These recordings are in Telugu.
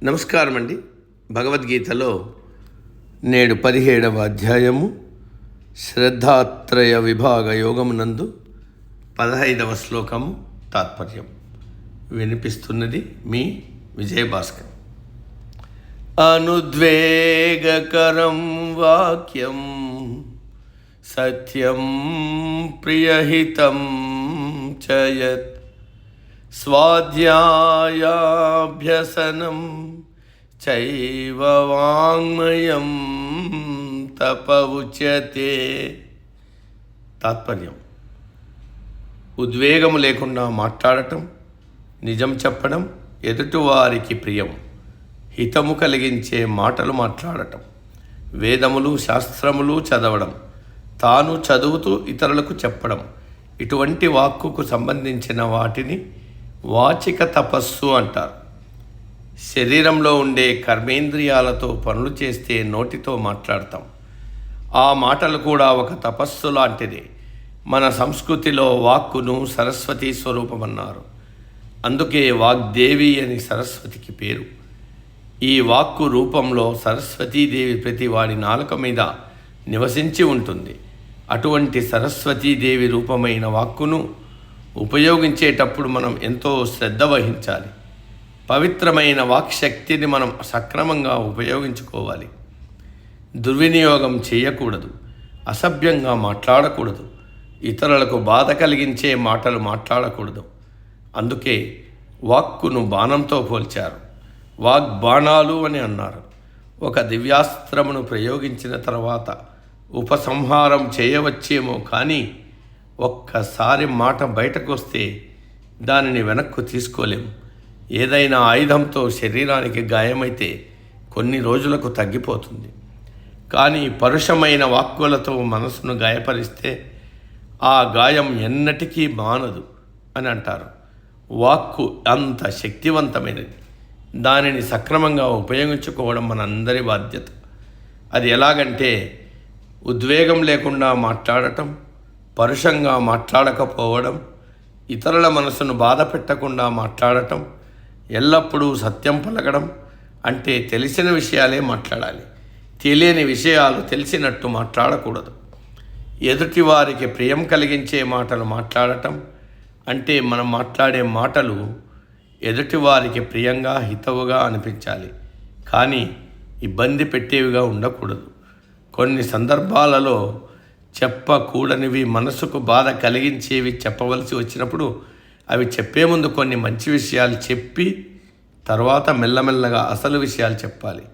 నమస్కారం అండి. భగవద్గీతలో నేడు 17వ అధ్యాయము శ్రద్ధాత్రయ విభాగ యోగమునందు 15వ శ్లోకము తాత్పర్యం వినిపిస్తున్నది మీ విజయభాస్కర్. అనుద్వేగకరం వాక్యం సత్యం ప్రియహితం చయత్ స్వాధ్యాయాభ్యసనం చైవ వాంగ్మయం తప ఉచ్యతే. తాత్పర్యం: ఉద్వేగము లేకుండా మాట్లాడటం, నిజం చెప్పడం, ఎదుటివారికి ప్రియం, హితము కలిగించే మాటలు మాట్లాడటం, వేదములు శాస్త్రములు చదవడం, తాను చదువుతూ ఇతరులకు చెప్పడం, ఇటువంటి వాక్కుకు సంబంధించిన వాటిని వాచిక తపస్సు అంటారు. శరీరంలో ఉండే కర్మేంద్రియాలతో పనులు చేస్తే నోటితో మాట్లాడతాం. ఆ మాటలు కూడా ఒక తపస్సు లాంటిదే. మన సంస్కృతిలో వాక్కును సరస్వతీ స్వరూపమన్నారు. అందుకే వాగ్దేవి అని సరస్వతికి పేరు. ఈ వాక్కు రూపంలో సరస్వతీదేవి ప్రతి వాడి నాలుక మీద నివసించి ఉంటుంది. అటువంటి సరస్వతీదేవి రూపమైన వాక్కును ఉపయోగించేటప్పుడు మనం ఎంతో శ్రద్ధ వహించాలి. పవిత్రమైన వాక్శక్తిని మనం సక్రమంగా ఉపయోగించుకోవాలి. దుర్వినియోగం చేయకూడదు, అసభ్యంగా మాట్లాడకూడదు, ఇతరులకు బాధ కలిగించే మాటలు మాట్లాడకూడదు. అందుకే వాక్కును బాణంతో పోల్చారు. వాగ్బాణాలు అని అన్నారు. ఒక దివ్యాస్త్రమును ప్రయోగించిన తర్వాత ఉపసంహారం చేయవచ్చేమో కానీ ఒక్కసారి మాట బయటకు వస్తే దానిని వెనక్కు తీసుకోలేము. ఏదైనా ఆయుధంతో శరీరానికి గాయమైతే కొన్ని రోజులకు తగ్గిపోతుంది. కానీ పరుషమైన వాక్కులతో మనసును గాయపరిస్తే ఆ గాయం ఎన్నటికీ మానదు అని అంటారు. వాక్కు అంత శక్తివంతమైనది. దానిని సక్రమంగా ఉపయోగించుకోవడం మనందరి బాధ్యత. అది ఎలాగంటే ఉద్వేగం లేకుండా మాట్లాడటం, పరుషంగా మాట్లాడకపోవడం, ఇతరుల మనసును బాధ పెట్టకుండా మాట్లాడటం, ఎల్లప్పుడూ సత్యం పలకడం. అంటే తెలిసిన విషయాలే మాట్లాడాలి, తెలియని విషయాలు తెలిసినట్టు మాట్లాడకూడదు. ఎదుటి వారికి ప్రియం కలిగించే మాటలు మాట్లాడటం అంటే మనం మాట్లాడే మాటలు ఎదుటివారికి ప్రియంగా హితవుగా అనిపించాలి, కానీ ఇబ్బంది పెట్టేవిగా ఉండకూడదు. కొన్ని సందర్భాలలో చెప్పకూడనివి, మనసుకు బాధ కలిగించేవి చెప్పవలసి వచ్చినప్పుడు అవి చెప్పే ముందు కొన్ని మంచి విషయాలు చెప్పి తర్వాత మెల్లమెల్లగా అసలు విషయాలు చెప్పాలి.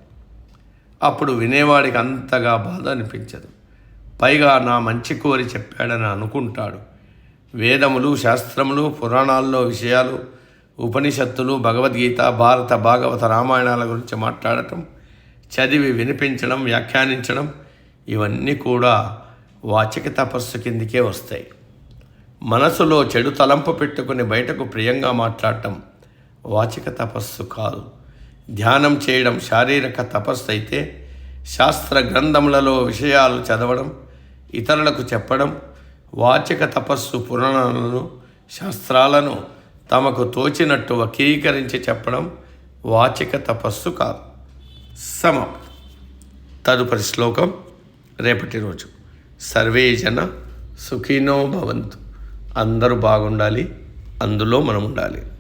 అప్పుడు వినేవాడికి అంతగా బాధ అనిపించదు. పైగా నా మంచి కోరి చెప్పాడని అనుకుంటాడు. వేదములు, శాస్త్రములు, పురాణాల్లో విషయాలు, ఉపనిషత్తులు, భగవద్గీత, భారత, భాగవత, రామాయణాల గురించి మాట్లాడటం, చదివి వినిపించడం, వ్యాఖ్యానించడం ఇవన్నీ కూడా వాచిక తపస్సు కిందికే వస్తాయి. మనసులో చెడు తలంపు పెట్టుకుని బయటకు ప్రియంగా మాట్లాడటం వాచిక తపస్సు కాదు. ధ్యానం చేయడం శారీరక తపస్సు అయితే, శాస్త్ర గ్రంథములలో విషయాలు చదవడం, ఇతరులకు చెప్పడం వాచిక తపస్సు. పురాణాలను, శాస్త్రాలను తమకు తోచినట్టు వక్రీకరించి చెప్పడం వాచిక తపస్సు కాదు. తదుపరి శ్లోకం రేపటి రోజు. సర్వే జన సుఖినో భవంతు. అందరూ బాగుండాలి, అందులో మనం ఉండాలి.